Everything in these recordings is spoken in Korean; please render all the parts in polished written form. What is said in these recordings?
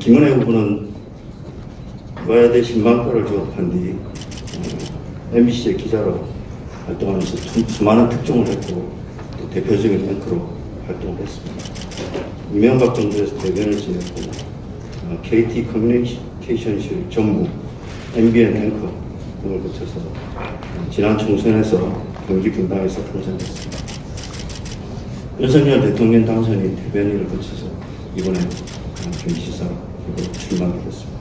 김은혜 후보는 여야대 신방과를 졸업한 뒤 MBC의 기자로 활동하면서 수많은 특종을 했고 또 대표적인 앵커로 활동을 했습니다. 이명박 정부에서 대변을 지냈고 KT 커뮤니케이션실 전무, MBN 앵커 등을 거쳐서 지난 총선에서 경기 분당에서 당선됐습니다. 윤석열 대통령 당선인 대변인을 거쳐서 이번에 경기지사 후보로 출마하게 됐습니다.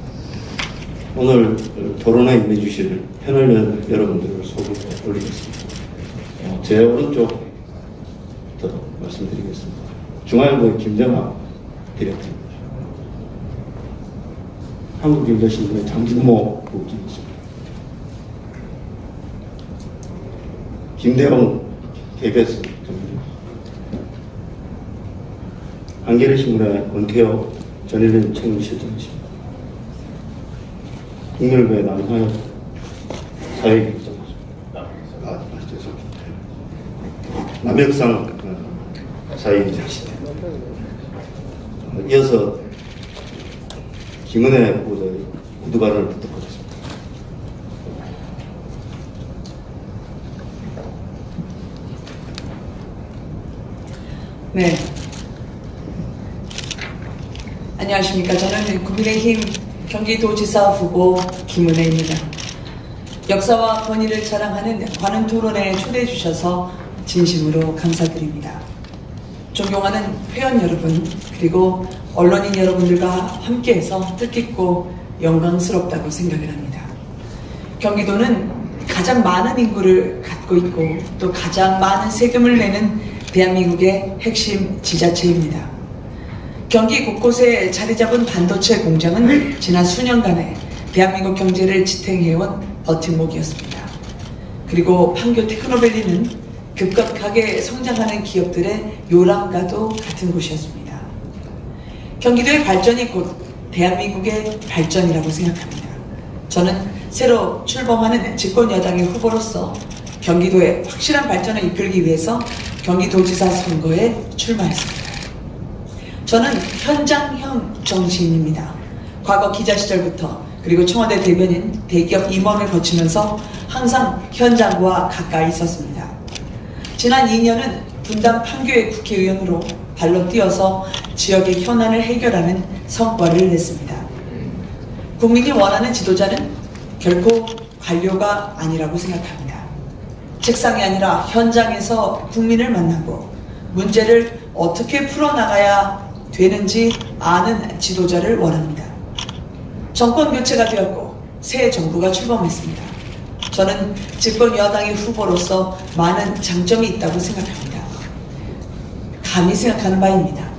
오늘 토론에 임해주실 패널 여러분들을 소개 올리겠습니다. 제 오른쪽부터 말씀드리겠습니다. 중앙일보의 김정아 디렉터입니다. 한국인도신문의 장진모 부기자입니다. 김대웅 KBS 전문입니다. 한겨레신문의 원태호 전일인 책임실장이십니다. 국민일보의 남상혁 사회기자입니다. 죄송합니다. 남혁상 사회기자입니다. 이어서 김은혜 후보자의 구두 발언을 듣도록 하겠습니다. 네. 안녕하십니까. 저는 국민의힘 경기도지사 후보 김은혜입니다. 역사와 권위를 자랑하는 관훈 토론회에 초대해 주셔서 진심으로 감사드립니다. 존경하는 회원 여러분, 그리고 언론인 여러분들과 함께해서 뜻깊고 영광스럽다고 생각을 합니다. 경기도는 가장 많은 인구를 갖고 있고 또 가장 많은 세금을 내는 대한민국의 핵심 지자체입니다. 경기 곳곳에 자리 잡은 반도체 공장은 지난 수년간에 대한민국 경제를 지탱해온 버팀목이었습니다. 그리고 판교 테크노밸리는 급격하게 성장하는 기업들의 요람과도 같은 곳이었습니다. 경기도의 발전이 곧 대한민국의 발전이라고 생각합니다. 저는 새로 출범하는 집권여당의 후보로서 경기도의 확실한 발전을 이끌기 위해서 경기도지사 선거에 출마했습니다. 저는 현장형 정치인입니다. 과거 기자 시절부터 그리고 청와대 대변인, 대기업 임원을 거치면서 항상 현장과 가까이 있었습니다. 지난 2년은 분당 판교의 국회의원으로 발로 뛰어서 지역의 현안을 해결하는 성과를 냈습니다. 국민이 원하는 지도자는 결코 관료가 아니라고 생각합니다. 책상이 아니라 현장에서 국민을 만나고 문제를 어떻게 풀어나가야 되는지 아는 지도자를 원합니다. 정권 교체가 되었고 새 정부가 출범했습니다. 저는 집권 여당의 후보로서 많은 장점이 있다고 생각합니다. 감히 생각하는 바입니다.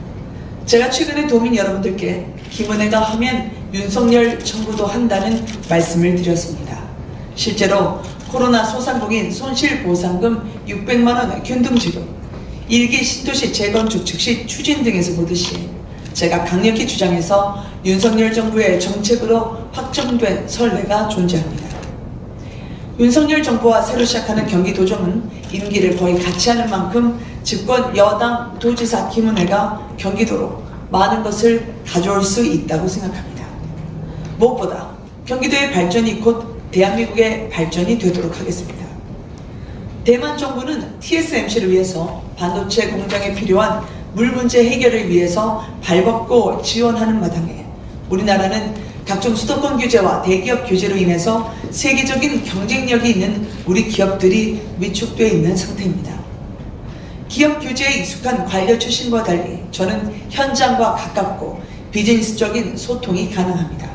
제가 최근에 도민 여러분들께 김은혜가 하면 윤석열 정부도 한다는 말씀을 드렸습니다. 실제로 코로나 소상공인 손실보상금 600만원 균등지급, 1기 신도시 재건축 즉시 추진 등에서 보듯이 제가 강력히 주장해서 윤석열 정부의 정책으로 확정된 선례가 존재합니다. 윤석열 정부와 새로 시작하는 경기도정은 임기를 거의 같이 하는 만큼 집권 여당 도지사 김은혜가 경기도로 많은 것을 가져올 수 있다고 생각합니다. 무엇보다 경기도의 발전이 곧 대한민국의 발전이 되도록 하겠습니다. 대만 정부는 TSMC를 위해서 반도체 공장에 필요한 물 문제 해결을 위해서 발벗고 지원하는 마당에 우리나라는 각종 수도권 규제와 대기업 규제로 인해서 세계적인 경쟁력이 있는 우리 기업들이 위축되어 있는 상태입니다. 기업 규제에 익숙한 관료 출신과 달리 저는 현장과 가깝고 비즈니스적인 소통이 가능합니다.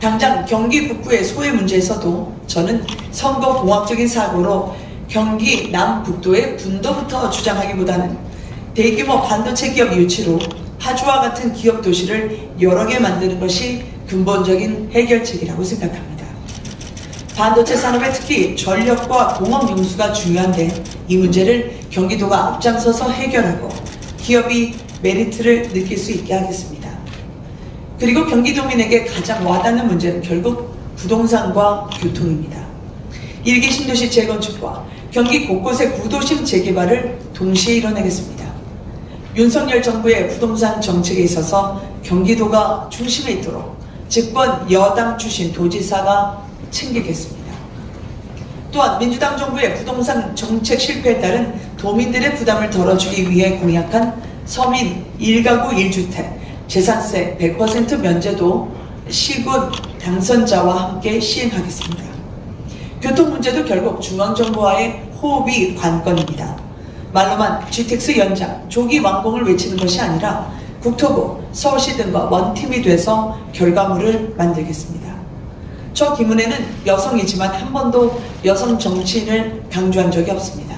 당장 경기 북부의 소외 문제에서도 저는 선거공학적인 사고로 경기 남북도의 분도부터 주장하기보다는 대규모 반도체 기업 유치로 파주와 같은 기업 도시를 여러 개 만드는 것이 근본적인 해결책이라고 생각합니다. 반도체 산업에 특히 전력과 공업 용수가 중요한데 이 문제를 경기도가 앞장서서 해결하고 기업이 메리트를 느낄 수 있게 하겠습니다. 그리고 경기도민에게 가장 와닿는 문제는 결국 부동산과 교통입니다. 1기 신도시 재건축과 경기 곳곳의 구도심 재개발을 동시에 이뤄내겠습니다. 윤석열 정부의 부동산 정책에 있어서 경기도가 중심에 있도록 집권 여당 출신 도지사가 챙기겠습니다. 또한 민주당 정부의 부동산 정책 실패에 따른 도민들의 부담을 덜어주기 위해 공약한 서민 1가구 1주택 재산세 100% 면제도 시군 당선자와 함께 시행하겠습니다. 교통 문제도 결국 중앙정부와의 호흡이 관건입니다. 말로만 GTX 연장, 조기 완공을 외치는 것이 아니라 국토부, 서울시 등과 원팀이 돼서 결과물을 만들겠습니다. 저 김은혜는 여성이지만 한 번도 여성 정치인을 강조한 적이 없습니다.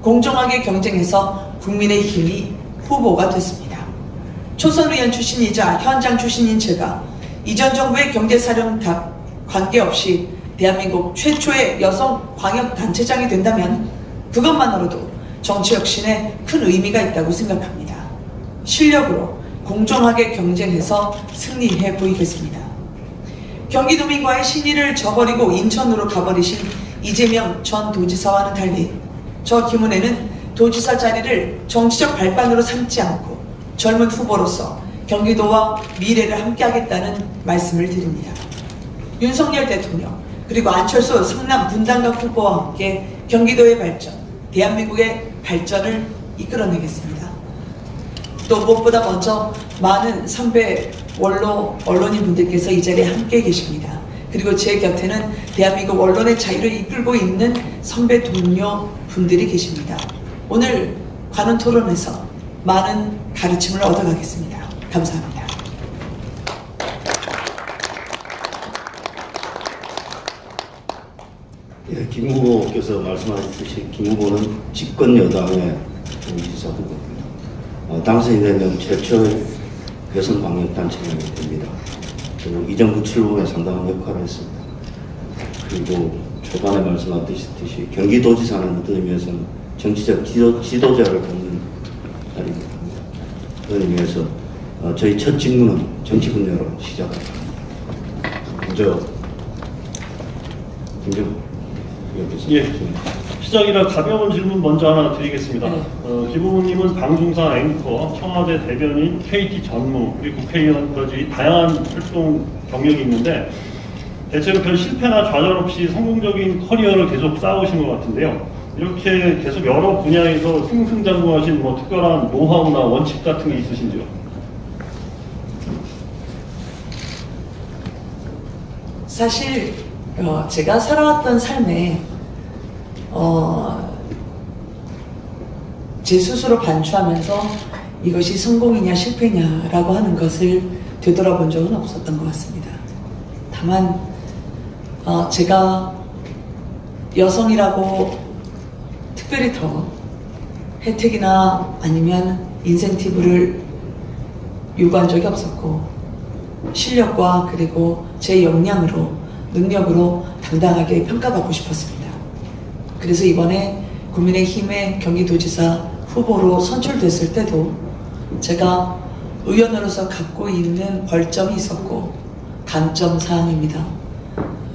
공정하게 경쟁해서 국민의힘이 후보가 됐습니다. 초선 의원 출신이자 현장 출신인 제가 이전 정부의 경제사령탑 관계없이 대한민국 최초의 여성 광역단체장이 된다면 그것만으로도 정치혁신에 큰 의미가 있다고 생각합니다. 실력으로 공정하게 경쟁해서 승리해 보이겠습니다. 경기도민과의 신의를 저버리고 인천으로 가버리신 이재명 전 도지사와는 달리 저 김은혜는 도지사 자리를 정치적 발판으로 삼지 않고 젊은 후보로서 경기도와 미래를 함께하겠다는 말씀을 드립니다. 윤석열 대통령 그리고 안철수 성남 분당갑 후보와 함께 경기도의 발전, 대한민국의 발전을 이끌어내겠습니다. 또 무엇보다 먼저 많은 선배 원로 언론인 분들께서 이 자리에 함께 계십니다. 그리고 제 곁에는 대한민국 언론의 자유를 이끌고 있는 선배 동료 분들이 계십니다. 오늘 관훈 토론에서 많은 가르침을 얻어가겠습니다. 감사합니다. 예, 김 후보께서 말씀하셨듯이 김 후보는 집권 여당의 도지사 후보입니다. 당선이 되면 최초의 여성광역단체장이 됩니다. 그리고 이 정부 출범에 상당한 역할을 했습니다. 그리고 초반에 말씀하셨듯이 경기도지사는 어떤 의미에서는 정치적 지도자를 갖는 자리입니다. 그런 의미에서 저희 첫 직무는 정치 분야로 시작합니다. 먼저 김정 예, 시작이라 가벼운 질문 먼저 하나 드리겠습니다. 김 후보님은 방송사 앵커, 청와대 대변인, KT 전무, 그리고 국회의원까지 다양한 활동 경력이 있는데 대체로 별 실패나 좌절 없이 성공적인 커리어를 계속 쌓으신 것 같은데요. 이렇게 계속 여러 분야에서 승승장구하신 특별한 노하우나 원칙 같은 게 있으신지요? 사실 제가 살아왔던 삶에 제 스스로 반추하면서 이것이 성공이냐 실패냐라고 하는 것을 되돌아본 적은 없었던 것 같습니다. 다만 제가 여성이라고 특별히 더 혜택이나 아니면 인센티브를 요구한 적이 없었고 실력과 그리고 제 역량으로 능력으로 당당하게 평가받고 싶었습니다. 그래서 이번에 국민의힘의 경기도지사 후보로 선출됐을 때도 제가 의원으로서 갖고 있는 벌점이 있었고 강점 사항입니다.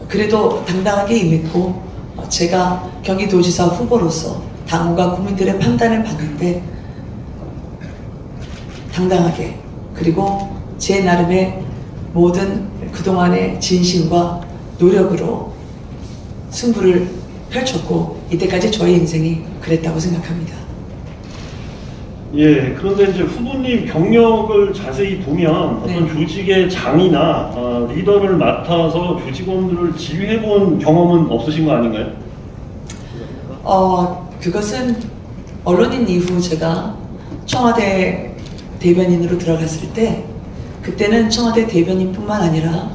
그래도 당당하게 임했고 제가 경기도지사 후보로서 당과 국민들의 판단을 받는데 당당하게 그리고 제 나름의 모든 그동안의 진심과 노력으로 승부를 펼쳤고 이때까지 저의 인생이 그랬다고 생각합니다. 예, 그런데 이제 후보님 경력을 자세히 보면 어떤 조직의 장이나 리더를 맡아서 조직원들을 지휘해본 경험은 없으신 거 아닌가요? 그것은 언론인 이후 제가 청와대 대변인으로 들어갔을 때 그때는 청와대 대변인뿐만 아니라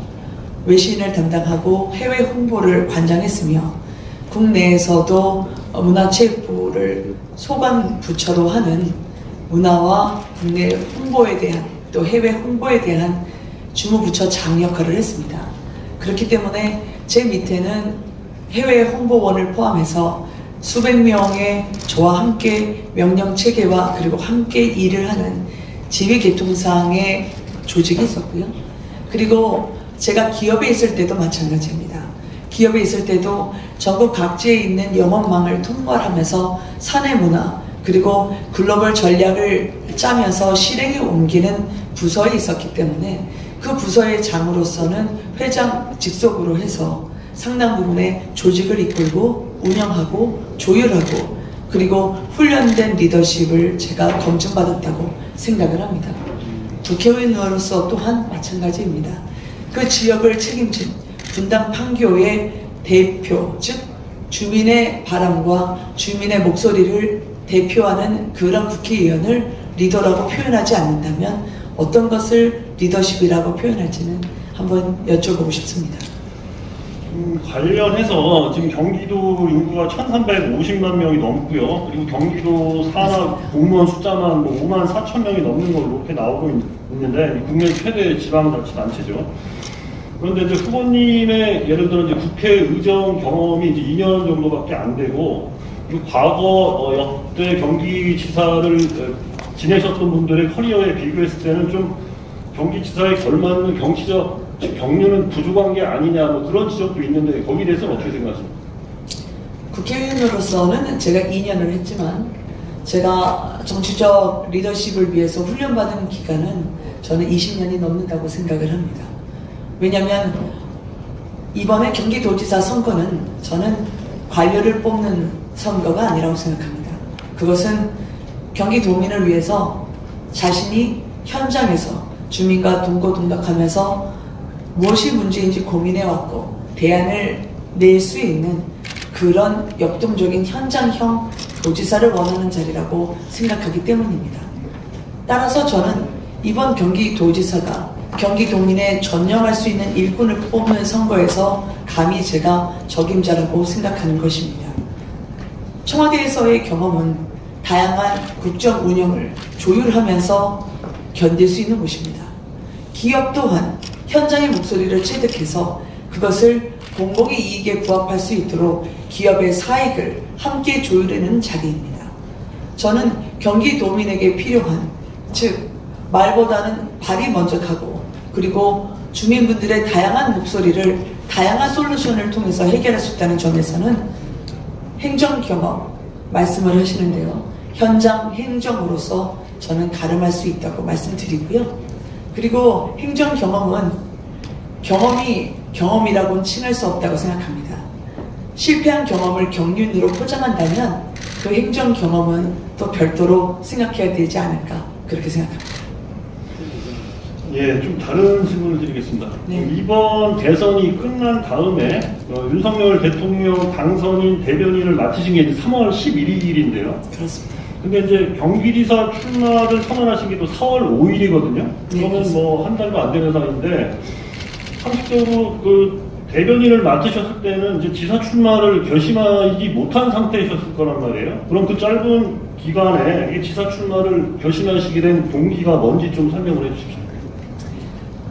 외신을 담당하고 해외 홍보를 관장했으며 국내에서도 문화체육부를 소관 부처로 하는 문화와 국내 홍보에 대한 또 해외 홍보에 대한 주무부처장 역할을 했습니다. 그렇기 때문에 제 밑에는 해외 홍보원을 포함해서 수백 명의 저와 함께 명령 체계와 그리고 함께 일을 하는 지휘계통상의 조직이 있었고요. 그리고 제가 기업에 있을 때도 마찬가지입니다. 기업에 있을 때도 전국 각지에 있는 영업망을 통괄하면서 사내 문화 그리고 글로벌 전략을 짜면서 실행에 옮기는 부서에 있었기 때문에 그 부서의 장으로서는 회장 직속으로 해서 상당 부분의 조직을 이끌고 운영하고 조율하고 그리고 훈련된 리더십을 제가 검증받았다고 생각을 합니다. 국회의원으로서 또한 마찬가지입니다. 그 지역을 책임진 분당 판교의 대표, 즉 주민의 바람과 주민의 목소리를 대표하는 그런 국회의원을 리더라고 표현하지 않는다면 어떤 것을 리더십이라고 표현할지는 한번 여쭤보고 싶습니다. 관련해서 지금 경기도 인구가 1,350만 명이 넘고요. 그리고 경기도 산하 공무원 숫자만 5만 4천 명이 넘는 걸로 이렇게 나오고 있는데 국내 최대 지방자치단체죠. 그런데 이제 후보님의 예를 들어 이제 국회의정 경험이 이제 2년 정도밖에 안 되고 그리고 과거 역대 경기지사를 지내셨던 분들의 커리어에 비교했을 때는 좀 경기지사에 걸맞는 정치적 경륜은 부족한 게 아니냐 뭐 그런 지적도 있는데 거기에 대해서는 어떻게 생각하십니까? 국회의원으로서는 제가 2년을 했지만 제가 정치적 리더십을 위해서 훈련받은 기간은 저는 20년이 넘는다고 생각을 합니다. 왜냐하면 이번에 경기도지사 선거는 저는 관료를 뽑는 선거가 아니라고 생각합니다. 그것은 경기도민을 위해서 자신이 현장에서 주민과 동고동락하면서 무엇이 문제인지 고민해왔고 대안을 낼 수 있는 그런 역동적인 현장형 도지사를 원하는 자리라고 생각하기 때문입니다. 따라서 저는 이번 경기도지사가 경기도민에 전념할 수 있는 일꾼을 뽑는 선거에서 감히 제가 적임자라고 생각하는 것입니다. 청와대에서의 경험은 다양한 국정 운영을 조율하면서 견딜 수 있는 곳입니다. 기업 또한 현장의 목소리를 체득해서 그것을 공공의 이익에 부합할 수 있도록 기업의 사익을 함께 조율하는 자리입니다. 저는 경기도민에게 필요한, 즉 말보다는 발이 먼저 가고 그리고 주민분들의 다양한 목소리를 다양한 솔루션을 통해서 해결할 수 있다는 점에서는 행정 경험 말씀을 하시는데요. 현장 행정으로서 저는 가름할 수 있다고 말씀드리고요. 그리고 행정 경험은 경험이라고는 칭할 수 없다고 생각합니다. 실패한 경험을 경륜으로 포장한다면 그 행정 경험은 또 별도로 생각해야 되지 않을까 그렇게 생각합니다. 예, 좀 다른 질문을 드리겠습니다. 네. 이번 대선이 끝난 다음에 윤석열 대통령 당선인 대변인을 맡으신 게 이제 3월 11일인데요. 그렇습니다. 근데 이제 경기지사 출마를 선언하신 게 또 4월 5일이거든요. 그러면 네, 뭐 한 달도 안 되는 사이인데 상식적으로 그 대변인을 맡으셨을 때는 이제 지사 출마를 결심하지 못한 상태이셨을 거란 말이에요. 그럼 그 짧은 기간에 이 지사 출마를 결심하시게 된 동기가 뭔지 좀 설명을 해주십시오.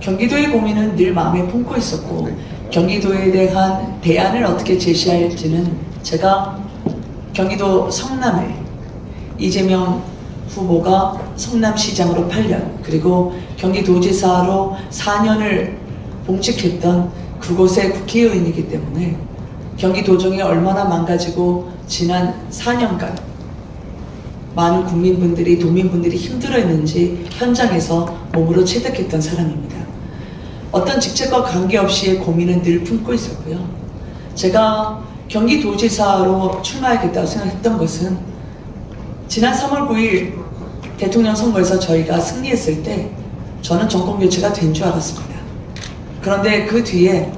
경기도의 고민은 늘 마음에 품고 있었고 경기도에 대한 대안을 어떻게 제시할지는 제가 경기도 성남에 이재명 후보가 성남시장으로 8년 그리고 경기도지사로 4년을 봉직했던 그곳의 국회의원이기 때문에 경기도정이 얼마나 망가지고 지난 4년간 많은 국민분들이 도민분들이 힘들어했는지 현장에서 몸으로 체득했던 사람입니다. 어떤 직책과 관계없이의 고민은 늘 품고 있었고요. 제가 경기도지사로 출마하겠다고 생각했던 것은 지난 3월 9일 대통령 선거에서 저희가 승리했을 때 저는 정권교체가 된 줄 알았습니다. 그런데 그 뒤에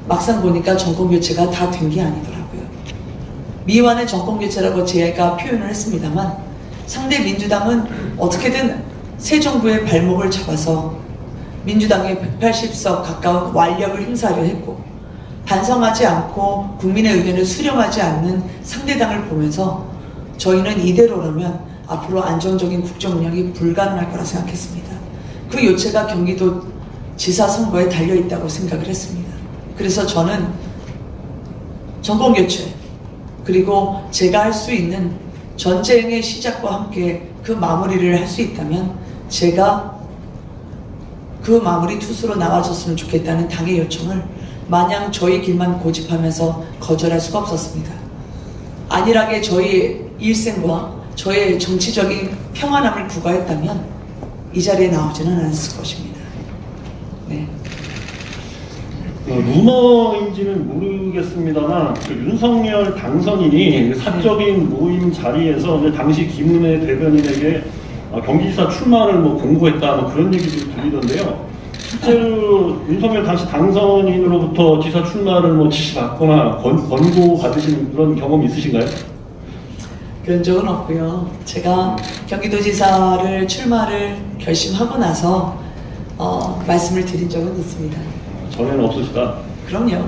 막상 보니까 정권교체가 다 된 게 아니더라고요. 미완의 정권교체라고 제가 표현을 했습니다만 상대 민주당은 어떻게든 새 정부의 발목을 잡아서 민주당의 180석 가까운 완력을 행사하려 했고 반성하지 않고 국민의 의견을 수렴하지 않는 상대당을 보면서 저희는 이대로라면 앞으로 안정적인 국정 운영이 불가능할 거라 생각했습니다. 그 요체가 경기도 지사 선거에 달려있다고 생각을 했습니다. 그래서 저는 정권교체 그리고 제가 할 수 있는 전쟁의 시작과 함께 그 마무리를 할 수 있다면 제가 그 마무리 투수로 나와줬으면 좋겠다는 당의 요청을 마냥 저희 길만 고집하면서 거절할 수가 없었습니다. 안일하게 저희 일생과 저의 정치적인 평안함을 구가했다면 이 자리에 나오지는 않았을 것입니다. 네. 루머인지는 모르겠습니다만 그 윤석열 당선인이 사적인 모임 자리에서 이제 당시 김은혜 대변인에게 경기지사 출마를 뭐 공고했다 뭐 그런 얘기도 들리던데요. 실제로 윤석열 당시 당선인으로부터 지사 출마를 뭐 지시받거나 권고 받으신 그런 경험 있으신가요? 그런 적은 없고요. 제가 경기도지사를 출마를 결심하고 나서 말씀을 드린 적은 있습니다. 전에는 없으시다. 그럼요.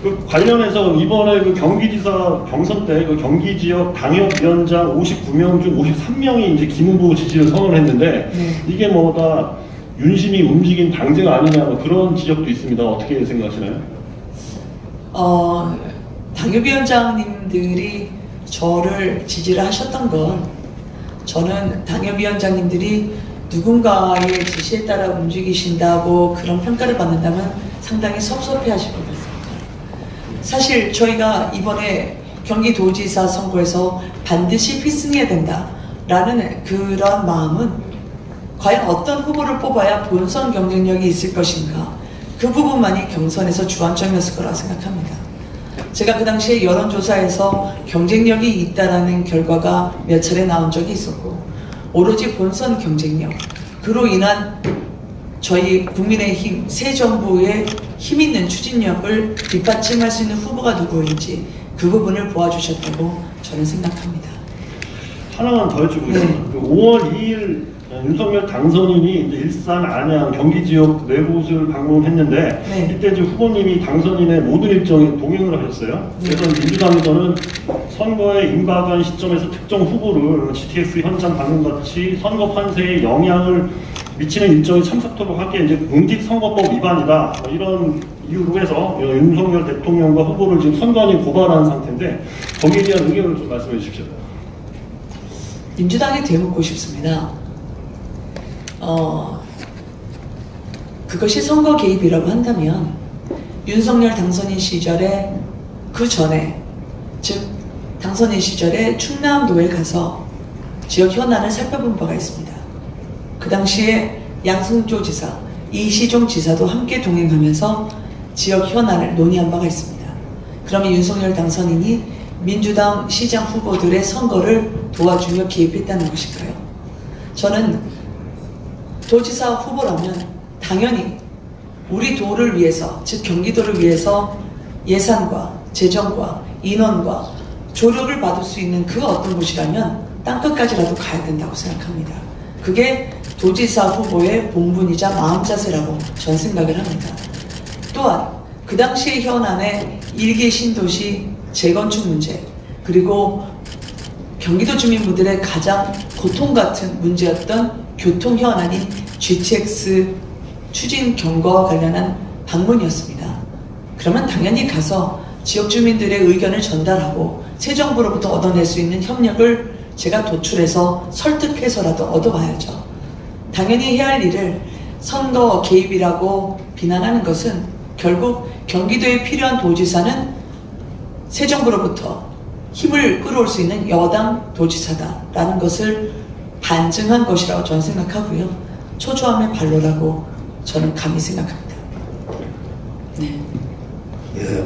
그 관련해서 이번에 그 경기지사 경선 때 그 경기 지역 당협위원장 59명 중 53명이 이제 김 후보 지지를 선언했는데 네. 이게 뭐다 윤심이 움직인 당쟁 아니냐 뭐 그런 지적도 있습니다. 어떻게 생각하시나요? 당협위원장님들이 저를 지지를 하셨던 건 저는 당협위원장님들이 누군가의 지시에 따라 움직이신다고 그런 평가를 받는다면 상당히 섭섭해 하실 것 같습니다. 사실 저희가 이번에 경기도지사 선거에서 반드시 필승해야 된다라는 그런 마음은 과연 어떤 후보를 뽑아야 본선 경쟁력이 있을 것인가 그 부분만이 경선에서 주안점이었을 거라 생각합니다. 제가 그 당시에 여론조사에서 경쟁력이 있다라는 결과가 몇 차례 나온 적이 있었고 오로지 본선 경쟁력, 그로 인한 저희 국민의힘 새 정부의 힘있는 추진력을 뒷받침할 수 있는 후보가 누구인지 그 부분을 보아주셨다고 저는 생각합니다. 하나만 더 여쭤보겠습니다. 그 5월 2일 윤석열 당선인이 이제 일산, 안양, 경기 지역 네 곳을 방문했는데 네. 이때 이제 후보님이 당선인의 모든 일정에 동행을 하셨어요. 그래서 민주당에서는 선거에 임박한 시점에서 특정 후보를 GTX 현장 방문같이 선거 판세에 영향을 미치는 일정에 참석토록 하기에 이제 공직선거법 위반이다 이런 이유로 해서 윤석열 대통령과 후보를 지금 선관위 고발한 상태인데 거기에 대한 의견을 좀 말씀해 주십시오. 민주당에 되묻고 싶습니다. 그것이 선거 개입이라고 한다면 윤석열 당선인 시절에 그 전에 즉 당선인 시절에 충남도에 가서 지역 현안을 살펴본 바가 있습니다. 그 당시에 양승조 지사, 이시종 지사도 함께 동행하면서 지역 현안을 논의한 바가 있습니다. 그러면 윤석열 당선인이 민주당 시장 후보들의 선거를 도와주며 개입했다는 것일까요? 저는 도지사 후보라면 당연히 우리 도를 위해서, 즉 경기도를 위해서 예산과 재정과 인원과 조력을 받을 수 있는 그 어떤 곳이라면 땅끝까지라도 가야 된다고 생각합니다. 그게 도지사 후보의 본분이자 마음자세라고 전 생각을 합니다. 또한 그 당시의 현안의 1기 신도시 재건축 문제, 그리고 경기도 주민분들의 가장 고통 같은 문제였던 교통 현안인 GTX 추진 경과와 관련한 방문이었습니다. 그러면 당연히 가서 지역 주민들의 의견을 전달하고 새 정부로부터 얻어낼 수 있는 협력을 제가 도출해서 설득해서라도 얻어봐야죠. 당연히 해야 할 일을 선거 개입이라고 비난하는 것은 결국 경기도에 필요한 도지사는 새 정부로부터 힘을 끌어올 수 있는 여당 도지사다라는 것을 반증한 것이라고 저는 생각하고요. 초조함의 발로라고 저는 감히 생각합니다. 네. 예,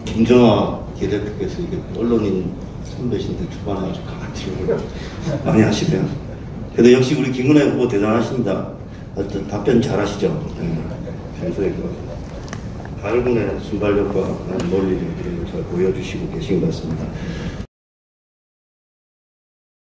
김정아 기대표께서 이게 언론인 선배신들 주관에 아주 강한 질문을 많이 하시네요. 그래도 역시 우리 김은혜 후보 대단하십니다. 어떤 답변 잘하시죠. 평소에 가을군의 순발력과 논리를 잘 보여주시고 계신 것 같습니다.